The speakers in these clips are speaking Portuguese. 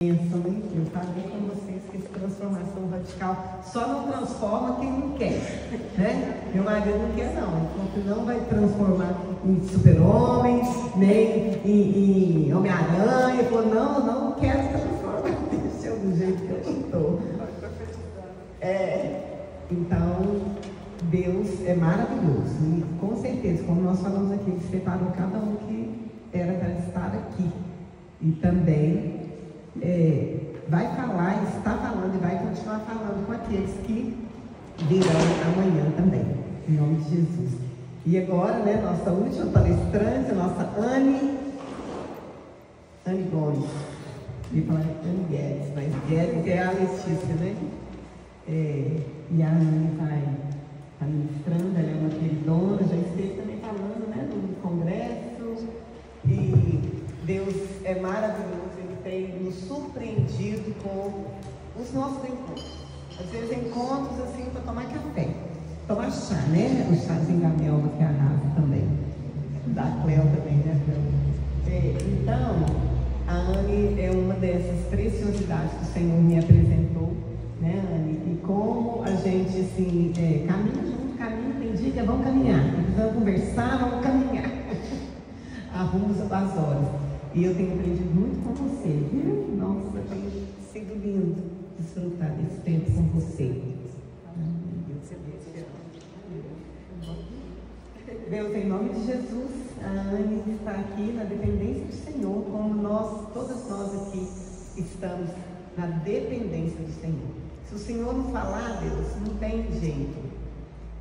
Pensam, né? Eu falei com vocês que essa transformação radical só não transforma quem não quer, né? Meu marido não quer não, porque não vai transformar em super-homem, nem em Homem-Aranha. Ele falou, não quero ser transformado, deixa eu do jeito que eu estou. Então, Deus é maravilhoso e com certeza, como nós falamos aqui, Ele separou cada um que era para estar aqui e também vai falar, está falando e vai continuar falando com aqueles que virão amanhã também, em nome de Jesus. E agora, né, nossa última palestrante, a nossa Anne Gomes. Eu ia falar Anne Guedes, mas Guedes é a Letícia, né? E a Anne vai ministrando, ela é uma queridona, já esteve também falando, né, no congresso. E Deus é maravilhoso, Ele tem nos surpreendido com os nossos encontros. Às vezes encontros assim para tomar café, tomar chá, né? O chazinho da Melba que arrasa também, da Cleo também, né, Cleo? Então, a Anne é uma dessas preciosidades que o Senhor me apresentou, né, Anne? E como a gente assim, caminha junto, tem dia que vamos caminhar, precisamos conversar, vamos caminhar. Arrumos as horas. E eu tenho aprendido muito com você, viu? Nossa, tem sido lindo desfrutar desse tempo com você. Deus, em nome de Jesus, a Anne está aqui na dependência do Senhor, como todas nós aqui estamos na dependência do Senhor. Se o Senhor não falar, Deus, não tem jeito.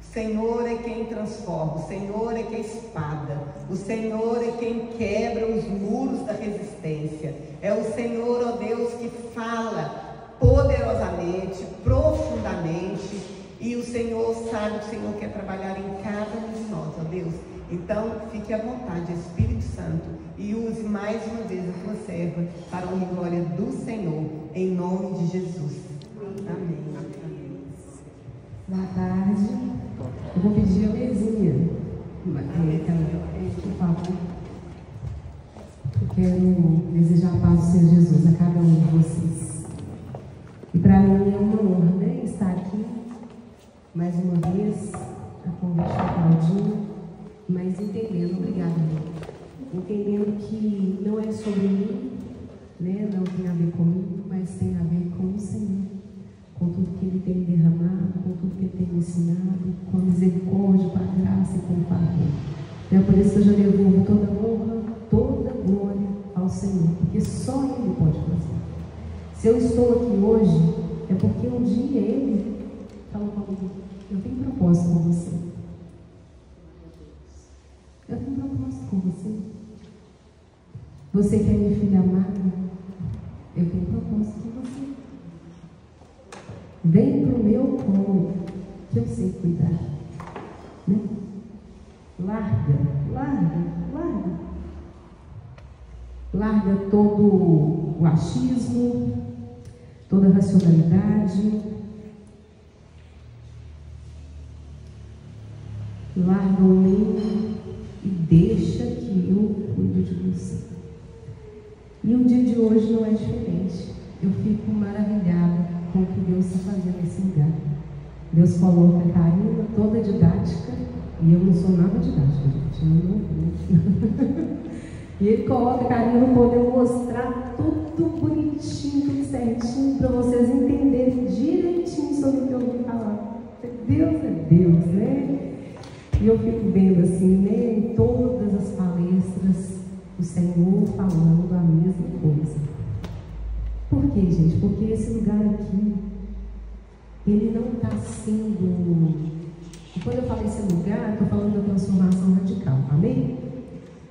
O Senhor é quem transforma, o Senhor é quem é espada, o Senhor é quem quebra os muros da resistência. É o Senhor, ó Deus, que fala poderosamente, profundamente, e o Senhor sabe que o Senhor quer trabalhar em cada um de nós, ó Deus. Então, fique à vontade, Espírito Santo, e use mais uma vez a tua serva para a honra e glória do Senhor, em nome de Jesus. Amém. Boa tarde. Eu vou pedir a mesinha. Por favor. Eu quero desejar a paz do Senhor Jesus a cada um de vocês. E para mim é uma honra, né, estar aqui mais uma vez, a convite da Claudinha, mas entendendo, obrigada, entendendo que não é sobre mim, né, não tem a ver comigo, mas tem a ver com o Senhor. Com tudo que Ele tem derramado, com tudo que Ele tem me ensinado, com a misericórdia, com a graça e com o perdão. É por isso que eu já devolvo toda a honra, toda a glória ao Senhor, porque só Ele pode fazer. Se eu estou aqui hoje, é porque um dia Ele falou comigo, eu tenho propósito com você. Eu tenho propósito com você. Você que é minha filha amada, eu tenho propósito com você. Vem para o meu colo, que eu sei cuidar. Né? Larga todo o achismo, toda a racionalidade. Larga o medo e deixa que eu cuido de você. E o dia de hoje não é diferente. Eu fico maravilhada com o que Deus está fazendo nesse lugar. Deus coloca a Karina toda didática, e eu não sou nada didática, gente, eu não vou. E Ele coloca a Karina para poder mostrar tudo bonitinho, tudo certinho, para vocês entenderem direitinho sobre o que eu vou falar. Deus é Deus, né? E eu fico vendo assim, né, em todas as palestras, o Senhor falando a mesma coisa. Por quê, gente? Porque esse lugar aqui, ele não está sendo... E quando eu falo esse lugar, estou falando da transformação radical, amém?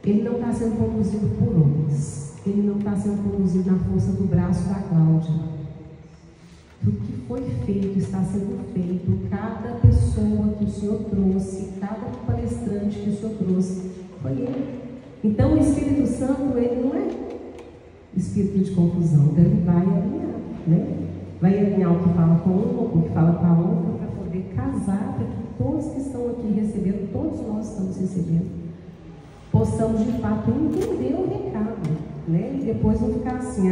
Ele não está sendo conduzido por homens. Ele não está sendo conduzido na força do braço da Cláudia. Tudo que foi feito, está sendo feito. Cada pessoa que o Senhor trouxe, cada palestrante que o Senhor trouxe, foi Ele. Então o Espírito Santo, ele não é espírito de confusão, então ele vai alinhar, né? Vai alinhar o que fala com um, o que fala com a outra, para poder casar, para que todos que estão aqui recebendo, todos nós estamos recebendo, possamos de fato entender o recado. né? E depois não ficar assim,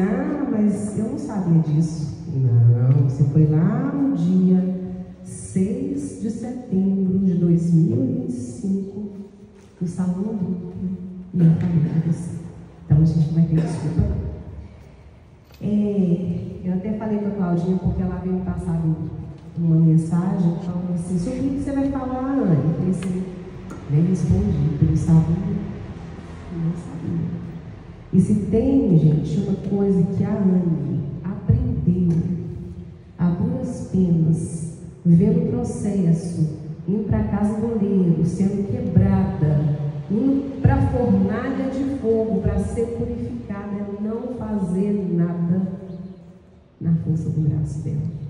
mas eu não sabia disso. Não, você foi lá no dia 6 de setembro de 2025, no salão duplo, e eu falei para você. Então a gente vai ter desculpa. Eu até falei para a Claudinha, porque ela veio me passar uma mensagem falando assim: sobre o que você vai falar, Ana? Eu falei assim, nem respondi, porque eu sabia, não sabia. E se tem, gente, uma coisa que a Anne aprendeu a duras penas, vendo o processo, indo para a casa do oleiro, sendo quebrada, indo para a fornalha de fogo para ser purificada, é não fazer nada na força do braço dela.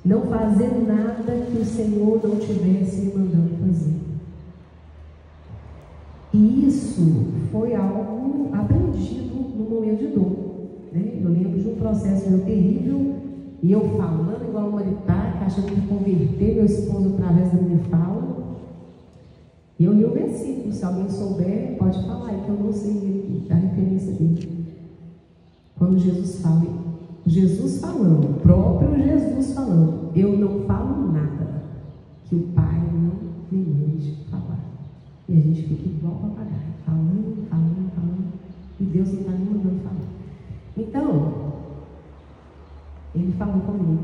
Não fazer nada que o Senhor não tivesse me mandando fazer. E isso foi algo aprendido no momento de dor, né? Eu lembro de um processo meu terrível, e eu falando igual uma maritaca, achando que converter meu esposo através da minha fala. E eu li o versículo, se alguém souber, pode falar, que eu não sei a referência dele. Quando Jesus fala, Jesus falando, o próprio Jesus falando, eu não falo nada que o Pai não me mande falar. E a gente fica igual papagaio, falando, e Deus não está me mandando falar. Então, ele falou comigo,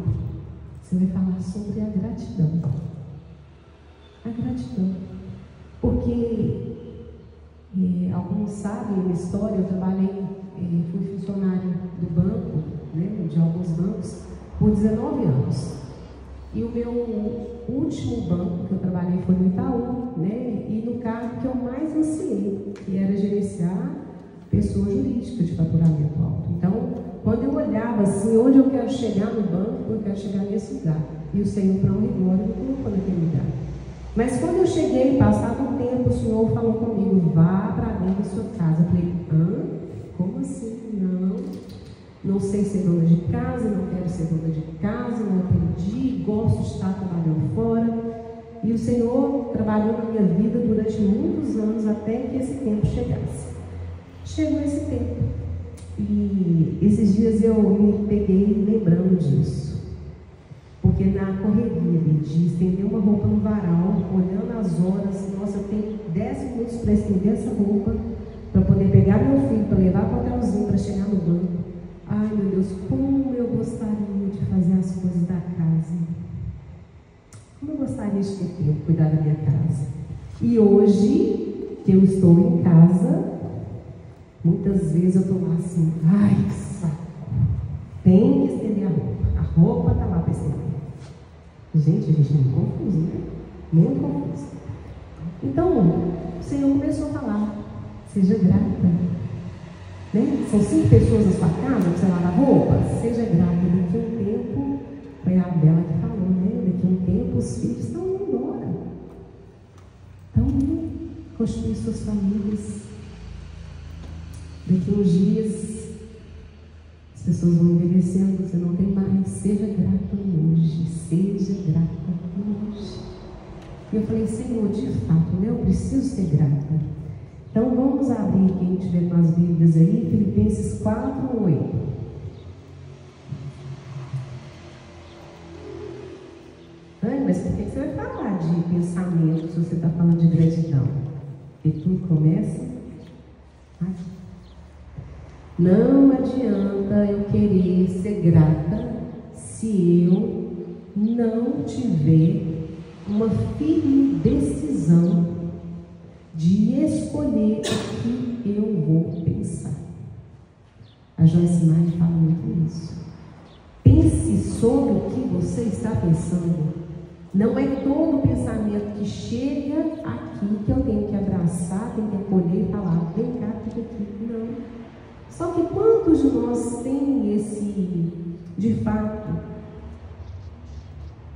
você vai falar sobre a gratidão. A gratidão. Porque, alguns sabem a minha história, eu trabalhei, fui funcionária do banco, né, de alguns bancos, por 19 anos. E o meu último banco que eu trabalhei foi no Itaú, né, e no cargo que eu mais ansiei, que era gerenciar pessoa jurídica de faturamento alto. Então, quando eu olhava assim, onde eu quero chegar no banco, eu quero chegar nesse lugar. E o Senhor, para honra e glória, me colocou naquele lugar. Mas quando eu cheguei, passado um tempo, o Senhor falou comigo, vá para dentro da sua casa. Eu falei, como assim? Não sei ser dona de casa, não quero ser dona de casa, não aprendi, gosto de estar trabalhando fora. E o Senhor trabalhou na minha vida durante muitos anos até que esse tempo chegasse. Chegou esse tempo. E esses dias eu me peguei lembrando disso. Porque na correria de estender uma roupa no varal, olhando as horas, nossa, eu tenho 10 minutos para estender essa roupa, para poder pegar meu filho, para levar para o hotelzinho, para chegar no banco. Ai, meu Deus, como eu gostaria de fazer as coisas da casa. Como eu gostaria de ter tempo, cuidar da minha casa. E hoje, que eu estou em casa, muitas vezes eu estou lá assim, ai, que saco. Tem que estender a roupa. A roupa está lá para estender. Gente, a gente é muito confuso, né? Muito confuso. Então, o Senhor começou a falar, seja grata. Né? São 5 pessoas na sua casa, você lava a roupa, seja grata. Daqui a um tempo, foi a Bela que falou, né? Daqui a um tempo os filhos estão indo embora. Estão indo construir suas famílias. Daqui a uns dias, as pessoas vão envelhecendo, você não tem mais. Seja grata hoje, seja grata hoje. E eu falei, Senhor, de fato, né? Eu preciso ser grata. Então vamos abrir, quem tiver com as Bíblias aí, Filipenses 4:8. Mas por que você vai falar de pensamento se você está falando de gratidão? Porque tudo começa aqui. Não adianta eu querer ser grata se eu não tiver uma firme decisão de escolher o que eu vou pensar. A Joyce Meyer fala muito isso. Pense sobre o que você está pensando. Não é todo pensamento que chega aqui que eu tenho que abraçar, tenho que acolher e falar, vem cá, fica aqui. Não. Só que quantos de nós têm de fato,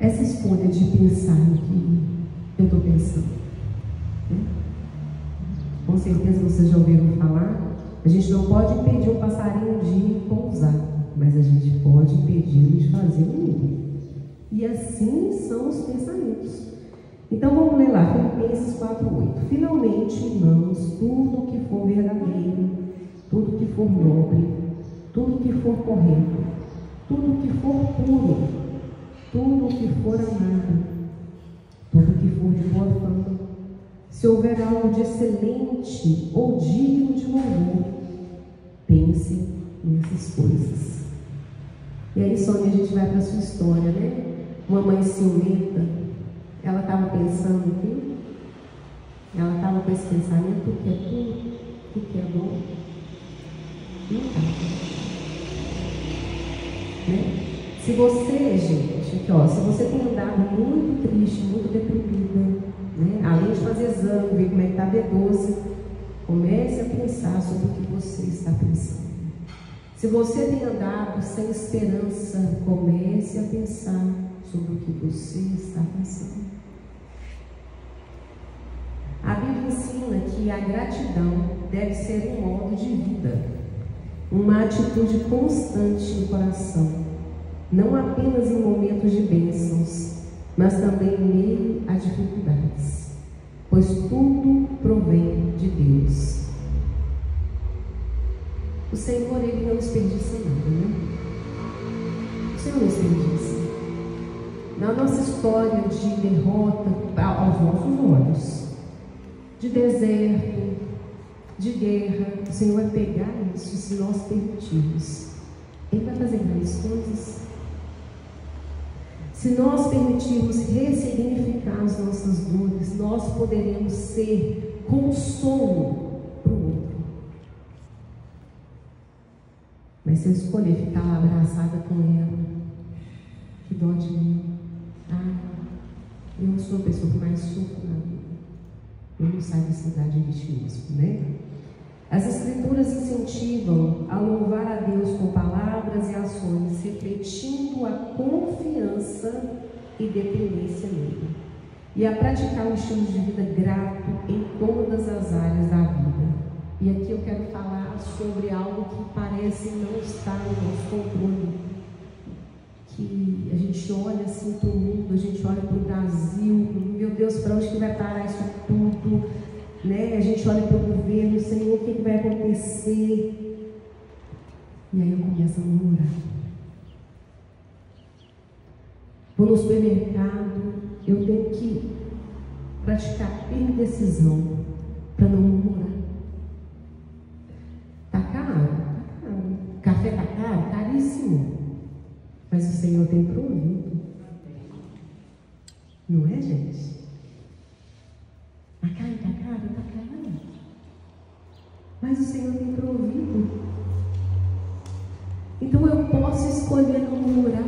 essa escolha de pensar no que eu estou pensando? Né? Com certeza vocês já ouviram falar, a gente não pode impedir um passarinho de pousar, mas a gente pode impedir de fazer um ninho. E assim são os pensamentos. Então vamos ler lá, Filipenses 4:8. Finalmente, irmãos, tudo que for verdadeiro, tudo que for nobre, tudo que for correto, tudo que for puro, tudo que for amável, tudo que for de boa fama, se houver algo de excelente ou digno de louvor, pense nessas coisas. E aí, Sônia, a gente vai para a sua história, né? Uma mãe ciumenta, ela estava pensando aqui, ela estava com esse pensamento, tudo que é puro, tudo que é bom, não está. Né? Se você, gente, aqui, ó, se você tem andado muito triste, muito deprimida, né? Além de fazer exame, ver como é que está a B12, comece a pensar sobre o que você está pensando. Se você tem andado sem esperança, comece a pensar sobre o que você está pensando. A Bíblia ensina que a gratidão deve ser um modo de vida, uma atitude constante no coração, não apenas em momentos de bênçãos, mas também em meio a dificuldades, pois tudo provém de Deus. O Senhor, Ele não desperdiça nada, né? O Senhor não desperdiça. Na nossa história de derrota aos nossos olhos, de deserto, de guerra, o Senhor vai pegar isso se nós permitirmos. Ele vai fazer grandes coisas. Se nós permitirmos ressignificar as nossas dores, nós poderemos ser consolo para o outro. Mas se eu escolher ficar lá abraçada com ela, que dó de mim. Eu sou a pessoa que mais sofro na vida. Eu não saio desse lugar de vitimismo, né? As Escrituras incentivam a louvar a Deus com palavras e ações, refletindo a confiança e dependência nele, e a praticar um estilo de vida grato em todas as áreas da vida. E aqui eu quero falar sobre algo que parece não estar no nosso controle, que a gente olha assim para o mundo, a gente olha para o Brasil, meu Deus, para onde que vai parar isso tudo? Né? A gente olha para o governo, Senhor, o que vai acontecer? E aí eu começo a murmurar. Vou no supermercado, eu tenho que praticar firme decisão para não murmurar. Tá caro? Tá caro. Café tá caro? Caríssimo. Mas o Senhor tem provido. Não é, gente? A carne está cara, está cara. Mas o Senhor tem provido. Então eu posso escolher não murmurar.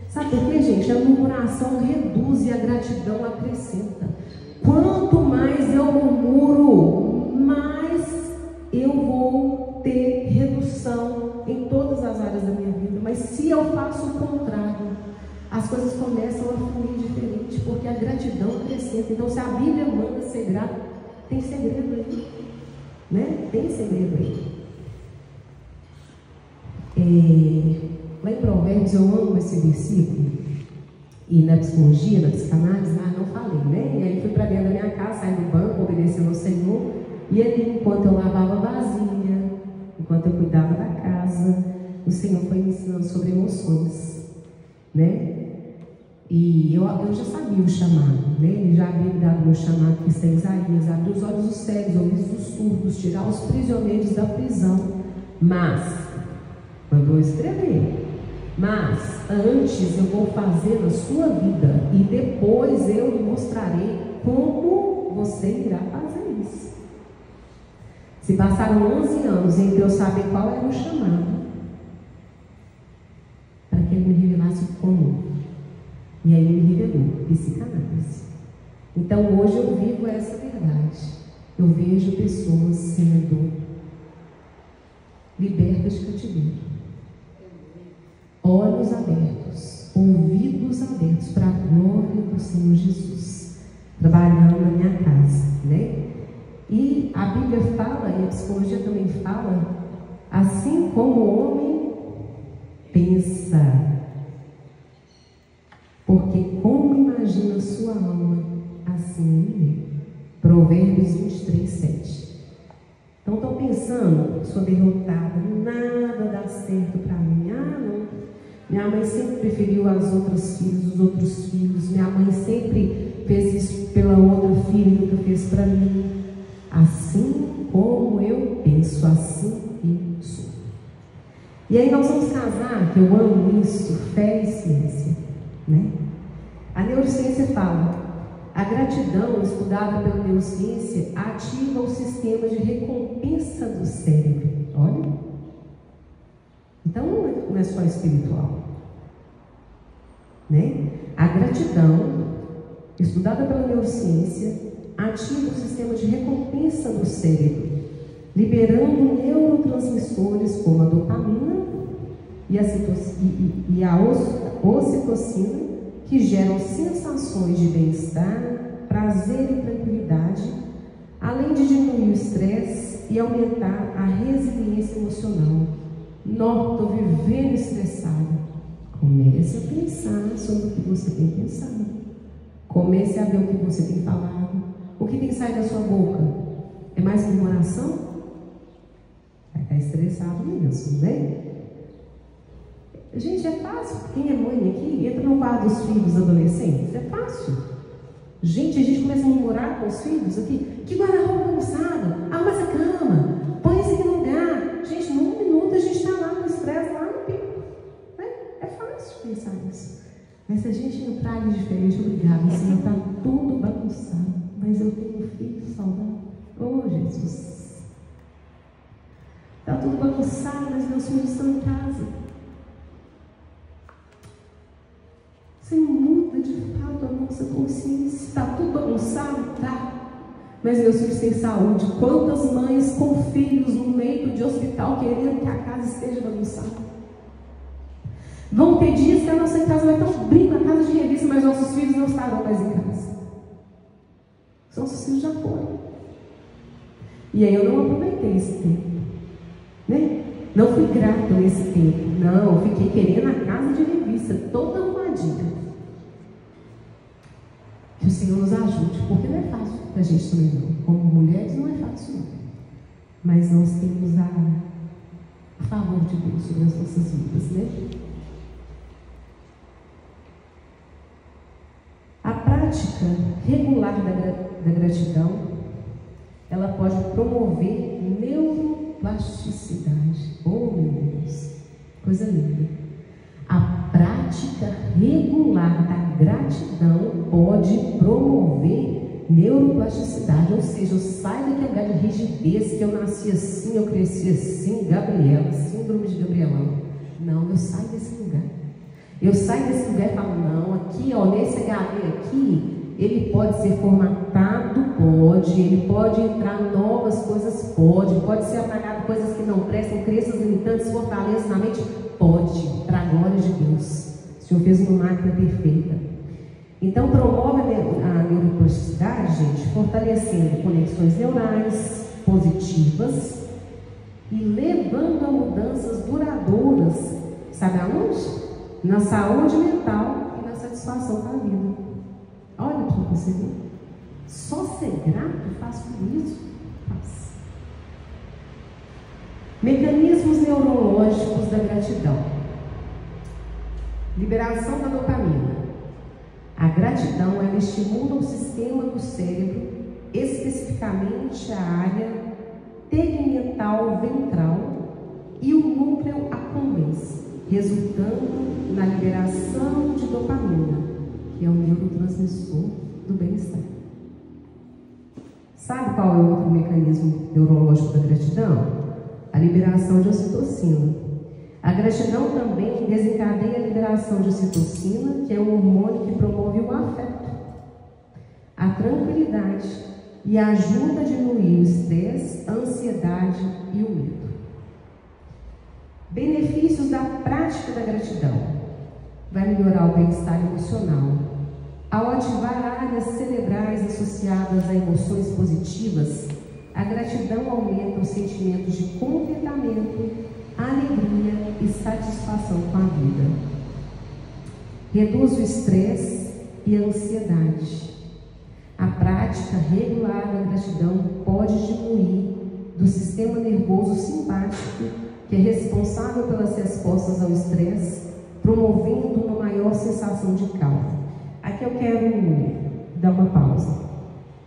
Sabe por quê, gente? A murmuração reduz e a gratidão acrescenta. Quanto mais eu murmuro, mais eu vou ter redução em todas as áreas da minha vida. Mas se eu faço o contrário, as coisas começam a fluir diferente, porque a gratidão acrescenta. Então, se a Bíblia manda ser grato, tem segredo aí, né? Tem segredo aí. Lá em Provérbios, eu amo esse versículo, e na psicologia, na psicanálise, não falei, né? E aí fui para dentro da minha casa, saí do banco, obedecendo ao Senhor, e ali, enquanto eu lavava vasilha, enquanto eu cuidava da casa, o Senhor foi me ensinando sobre emoções, né? E eu já sabia o chamado, né? Ele já havia me dado o meu chamado, que está em Isaías: abrir os olhos dos cegos, ouvidos dos surdos, tirar os prisioneiros da prisão. Mas, mandou escrever, mas antes eu vou fazer na sua vida, e depois eu lhe mostrarei como você irá fazer isso. Se passaram 11 anos entre eu saber qual era o chamado, para que ele me revelasse como. E aí ele me revelou psicanálise. Então hoje eu vivo essa verdade. Eu vejo pessoas sendo libertas de cativeiro, olhos abertos, ouvidos abertos para a glória do Senhor Jesus, trabalhando na minha casa, né? E a Bíblia fala, e a psicologia também fala, assim como o homem pensa, porque como imagina sua alma, assim ele é. Provérbios 23:7. Então estou pensando, sou derrotada, nada dá certo para mim. Ah, não. Minha mãe sempre preferiu as outras filhas, os outros filhos. Minha mãe sempre fez isso pela outra filha, nunca fez para mim. Assim como eu penso, assim eu sou. E aí nós vamos casar, que eu amo isso, fé e ciência, né? A neurociência fala, a gratidão, estudada pela neurociência, ativa o sistema de recompensa do cérebro. Olha. Então não é só espiritual, né? A gratidão, estudada pela neurociência, ativa o sistema de recompensa do cérebro, liberando neurotransmissores como a dopamina e a ocitocina, que geram sensações de bem-estar, prazer e tranquilidade, além de diminuir o estresse e aumentar a resiliência emocional. Não, estou vivendo estressado. Comece a pensar sobre o que você tem pensado. Comece a ver o que você tem falado. O que tem saído da sua boca? É mais murmuração? Vai estar estressado mesmo, né? Gente, é fácil. Quem é mãe aqui entra no quarto dos filhos adolescentes. É fácil. Gente, a gente começa a murmurar com os filhos aqui. Que guarda-roupa bagunçado. Arruma essa cama. Põe isso aqui no lugar. Gente, num minuto a gente está lá no estresse, lá no pico. Né? É fácil pensar nisso. Mas se a gente entrar ali diferente, obrigado, Senhor, está tudo bagunçado. Mas eu tenho um filho saudável. Oh, Jesus. Está tudo bagunçado, mas meus filhos estão em casa. Senhor, muda de fato a nossa consciência. Está tudo bagunçado? Tá. Mas meus filhos têm saúde. Quantas mães com filhos no leito de hospital querendo que a casa esteja bagunçada? Vão ter dias que a nossa casa vai estar um brinco, a casa de revista, mas nossos filhos não estarão mais em casa. Os nossos filhos já foram. E aí eu não aproveitei esse tempo, né? Não fui grata nesse tempo. Não, eu fiquei querendo a casa de revista toda arrumadinha. Que o Senhor nos ajude, porque não é fácil para a gente também não. Como mulheres não é fácil não. Mas nós temos o favor de Deus sobre as nossas vidas, né? A prática regular da gratidão, ela pode promover neuroplasticidade. Oh, meu Deus, coisa linda. A prática regular da gratidão pode promover neuroplasticidade, ou seja, eu saio daquele lugar de rigidez, que eu nasci assim, eu cresci assim, Gabriela, síndrome de Gabrielão. Não, eu saio desse lugar. Eu saio desse lugar e falo, não, aqui, ó, nesse HD aqui, ele pode ser formatado, pode, ele pode entrar novas coisas, pode ser apagado coisas que não prestam, crenças limitantes, fortalezas na mente, pode, para a glória de Deus. O Senhor fez uma máquina perfeita. Então, promove a neuroplasticidade, gente, fortalecendo conexões neurais positivas e levando a mudanças duradouras, sabe aonde? Na saúde mental e na satisfação da vida. Olha para você ver. Só ser grato faz tudo isso? Faz. Mecanismos neurológicos da gratidão. Liberação da dopamina. A gratidão, ela estimula o sistema do cérebro, especificamente a área tegmental ventral e o núcleo accumbens, resultando na liberação de dopamina, que é o neurotransmissor do bem-estar. Sabe qual é o outro mecanismo neurológico da gratidão? A liberação de ocitocina. A gratidão também desencadeia a liberação de ocitocina, que é um hormônio que promove o afeto, a tranquilidade e ajuda a diminuir o estresse, a ansiedade e o medo. Benefícios da prática da gratidão. Vai melhorar o bem-estar emocional. Ao ativar áreas cerebrais associadas a emoções positivas, a gratidão aumenta os sentimentos de contentamento, alegria e satisfação com a vida. Reduz o estresse e a ansiedade. A prática regular da gratidão pode diminuir do sistema nervoso simpático, que é responsável pelas respostas ao estresse, promovendo uma maior sensação de calma. Aqui eu quero dar uma pausa.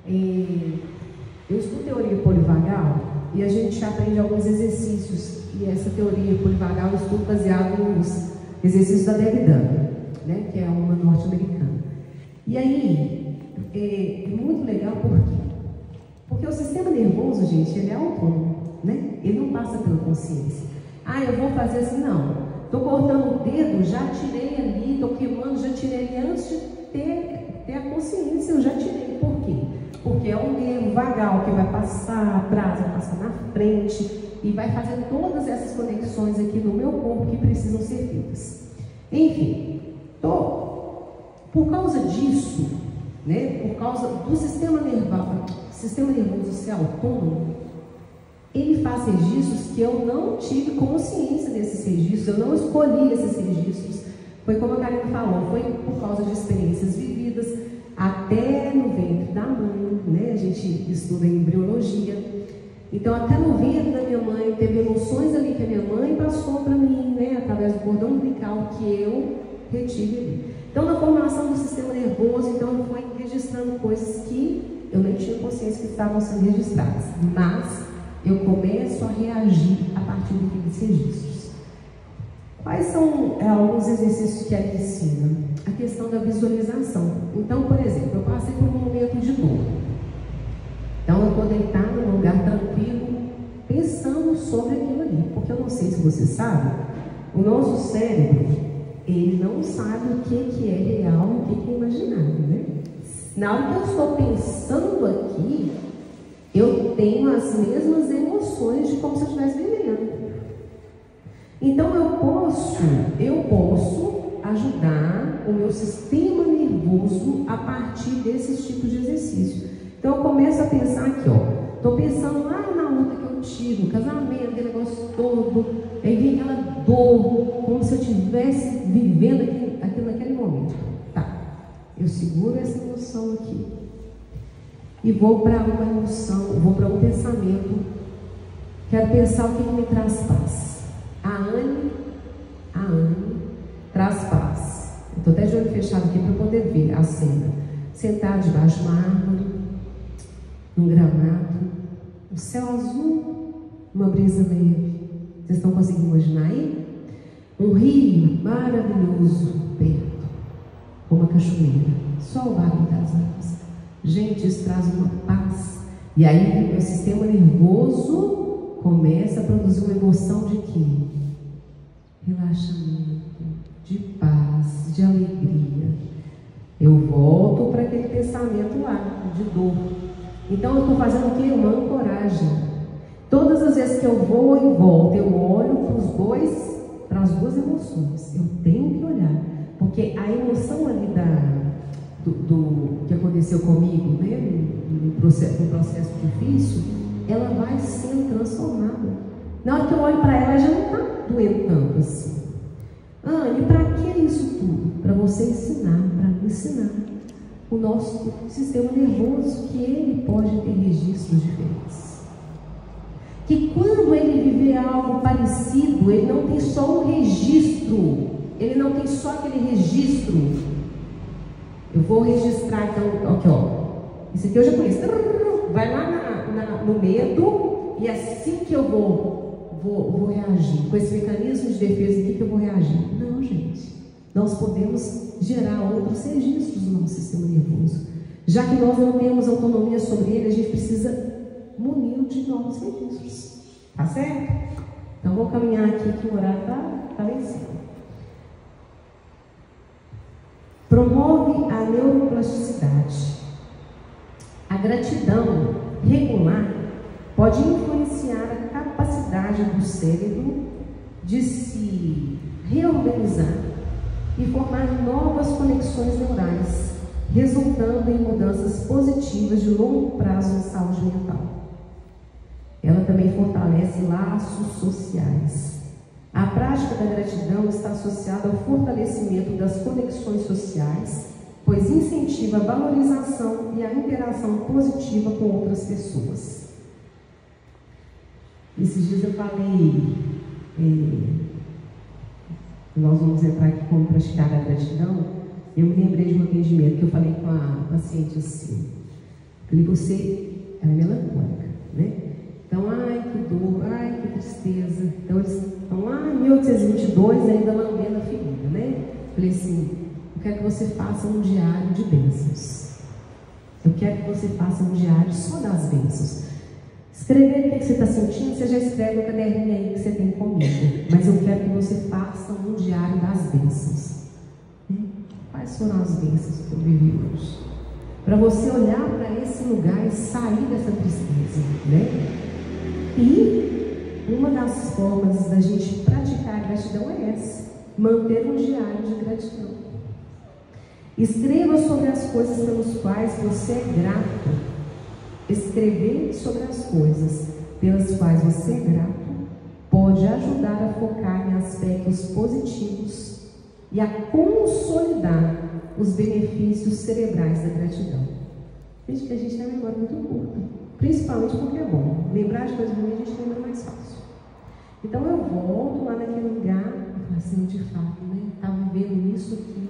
Eu estudo teoria polivagal e a gente aprende alguns exercícios, e essa teoria polivagal eu estudo baseado nos exercícios da Debbie Dunn, né, que é uma norte-americana. E aí, é muito legal porque o sistema nervoso, gente, ele é autônomo, né? Ele não passa pela consciência. Eu vou fazer assim, não. Estou cortando o dedo, já tirei ali, estou queimando, já tirei ali antes de ter a consciência, eu já tirei. Por quê? Porque é um nervo vagal que vai passar atrás, vai passar na frente e vai fazer todas essas conexões aqui no meu corpo que precisam ser feitas. Enfim, por causa disso, né, por causa do sistema nervoso ser autônomo, ele faz registros que eu não tive consciência desses registros, eu não escolhi esses registros. Foi como a Karine falou, foi por causa de experiências vividas até no ventre da mãe, né? A gente estuda em embriologia. Então, até no ventre da minha mãe, teve emoções ali que a minha mãe passou para mim, né? Através do cordão umbilical que eu retive ali. Então, na formação do sistema nervoso, então, eu fui registrando coisas que eu nem tinha consciência que estavam sendo registradas. Mas eu começo a reagir a partir daqueles registros. Quais são alguns exercícios que ela ensina? A questão da visualização. Então, por exemplo, eu passei por um momento de dor. Então, eu estou deitada num lugar tranquilo, pensando sobre aquilo ali. Porque eu não sei se você sabe, o nosso cérebro, ele não sabe o que é real e o que é imaginário, né? Na hora que eu estou pensando aqui, eu tenho as mesmas emoções de como se eu estivesse vivendo. Então eu posso ajudar o meu sistema nervoso a partir desses tipos de exercício. Então eu começo a pensar aqui, ó. Estou pensando lá na luta que eu tive, no casamento, aquele negócio todo. Aí vem aquela dor, como se eu estivesse vivendo aquilo naquele momento. Tá, eu seguro essa emoção aqui. E vou para uma emoção, vou para um pensamento. Quero pensar o que me traz paz. A Anne traz paz. Estou até de olho fechado aqui para poder ver a cena. Sentar debaixo de uma árvore, num gramado, um céu azul, uma brisa leve. Vocês estão conseguindo imaginar aí? Um rio maravilhoso perto, uma cachoeira, só o barulho das águas. Gente, isso traz uma paz. E aí, meu sistema nervoso começa a produzir uma emoção de quê? Relaxamento, de paz, de alegria. Eu volto para aquele pensamento lá, de dor. Então, eu estou fazendo o quê? Uma ancoragem. Todas as vezes que eu vou e volto, eu olho para as duas emoções. Eu tenho que olhar. Porque a emoção ali do que aconteceu comigo, né, no processo difícil, ela vai sendo transformada. Na hora que eu olho para ela já não está doendo tanto assim. E para que isso tudo? Para você ensinar, para me ensinar o nosso sistema nervoso, que ele pode ter registros diferentes. Que quando ele viver algo parecido, ele não tem só um registro, ele não tem só aquele registro. Eu vou registrar, então, aqui, ó. Isso aqui eu já conheço. Vai lá no medo, e assim que eu vou reagir. Com esse mecanismo de defesa aqui que eu vou reagir. Não, gente. Nós podemos gerar outros registros no nosso sistema nervoso. Já que nós não temos autonomia sobre ele, a gente precisa munir de novos registros. Tá certo? Então, vou caminhar aqui, que o horário está vencendo. Promove a neuroplasticidade. A gratidão regular pode influenciar a capacidade do cérebro de se reorganizar e formar novas conexões neurais, resultando em mudanças positivas de longo prazo em saúde mental. Ela também fortalece laços sociais. A prática da gratidão está associada ao fortalecimento das conexões sociais, pois incentiva a valorização e a interação positiva com outras pessoas. Esses dias eu falei, nós vamos entrar aqui como praticar a gratidão. Eu me lembrei de um atendimento que eu falei com a paciente assim. Falei, você é melancólica, né? Então, ai, que dor, ai, que tristeza. Então, eles estão lá em 1822 ainda lambendo a ferida, né? Falei assim, eu quero que você faça um diário de bênçãos. Eu quero que você faça um diário só das bênçãos. Escrever o que você está sentindo, você já escreve no caderninho aí que você tem comigo. Mas eu quero que você faça um diário das bênçãos. Quais foram as bênçãos que eu vivi hoje? Para você olhar para esse lugar e sair dessa tristeza, né? E uma das formas da gente praticar a gratidão é essa: manter um diário de gratidão. Escreva sobre as coisas pelas quais você é grato. Escrever sobre as coisas pelas quais você é grato pode ajudar a focar em aspectos positivos e a consolidar os benefícios cerebrais da gratidão. Veja que a gente tem uma memória muito curta, principalmente porque é bom. Lembrar de coisas ruins a gente lembra mais fácil. Então eu volto lá naquele lugar e falo assim, de fato, né? Estava vivendo isso aqui.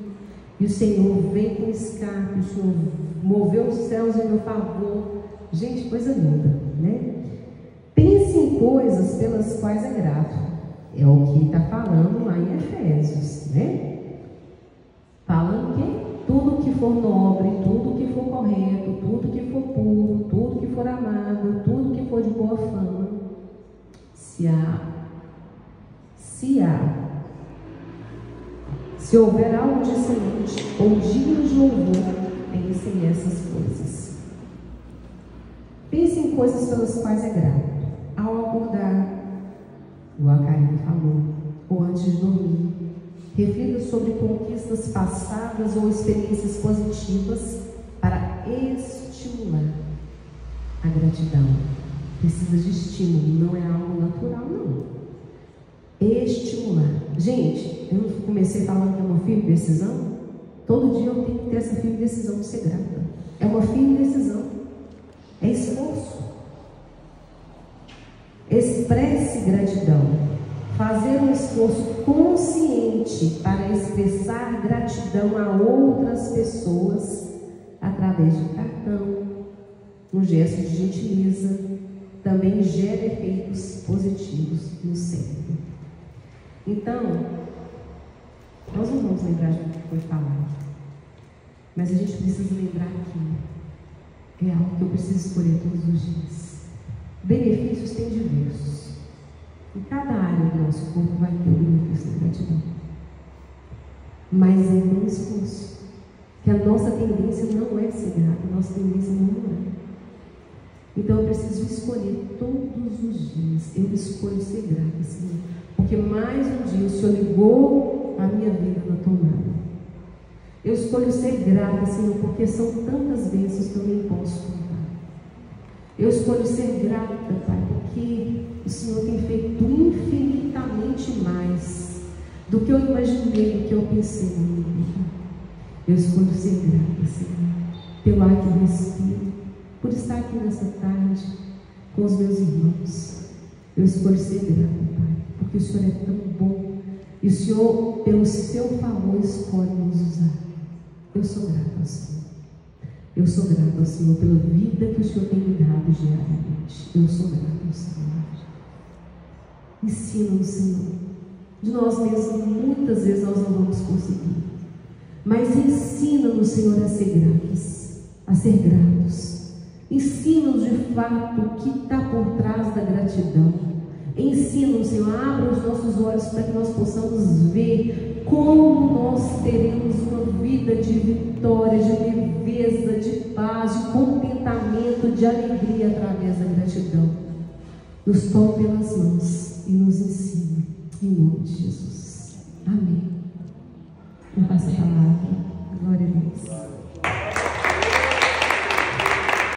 E o Senhor veio com escape, o Senhor moveu os céus em meu favor. Gente, coisa linda, né? Pense em coisas pelas quais é grato. É o que está falando lá em Efésios, né? Falando que tudo que for nobre, tudo que for correto, tudo que for puro, tudo que for amável, tudo que for de boa fama, se houver algo de excelente ou digno de louvor, pensem essas coisas. Pense em coisas pelas quais é grato. Ao acordar, igual a Karine falou, ou antes de dormir, reflita sobre conquistas passadas ou experiências positivas para estimular a gratidão. Precisa de estímulo, não é algo natural, não. Estimular. Gente, eu não comecei falando que é uma firme decisão? Todo dia eu tenho que ter essa firme decisão de ser grata. É uma firme decisão. É esforço. Expresse gratidão. Fazer um esforço consciente para expressar gratidão a outras pessoas através de cartão, um gesto de gentileza, também gera efeitos positivos no cérebro. Então, nós não vamos lembrar de que foi falado, mas a gente precisa lembrar que é algo que eu preciso escolher todos os dias. Benefícios tem diversos. Em cada área do nosso corpo vai ter o benefício da gratidão. Mas é um esforço. Que a nossa tendência não é ser grata, a nossa tendência não é. Então eu preciso escolher todos os dias. Eu escolho ser grata, Senhor. Porque mais um dia o Senhor ligou a minha vida na tomada. Eu escolho ser grata, Senhor, porque são tantas bênçãos que eu nem posso contar. Eu escolho ser grata, Pai, porque o Senhor tem feito infinitamente mais do que eu imaginei, do que eu pensei na minha vida. Eu escolho ser grata, Senhor, pelo ar que eu respiro, por estar aqui nessa tarde com os meus irmãos. Eu escolho ser grata, Pai, porque o Senhor é tão bom e o Senhor, pelo seu favor, escolhe nos usar. Eu sou grata ao Senhor. Eu sou grata ao Senhor pela vida que o Senhor tem me dado diariamente. Eu sou grata ao Senhor. Ensina-nos, Senhor. De nós mesmos, muitas vezes nós não vamos conseguir. Mas ensina-nos, Senhor, a ser gratos. A ser gratos. Ensina-nos de fato o que está por trás da gratidão. Ensina-nos, Senhor, abra os nossos olhos para que nós possamos ver como nós teremos uma vida de vitória, de leveza, de paz, de contentamento, de alegria através da gratidão. Nos tome pelas mãos e nos ensine, em nome de Jesus. Amém. Eu passo a palavra.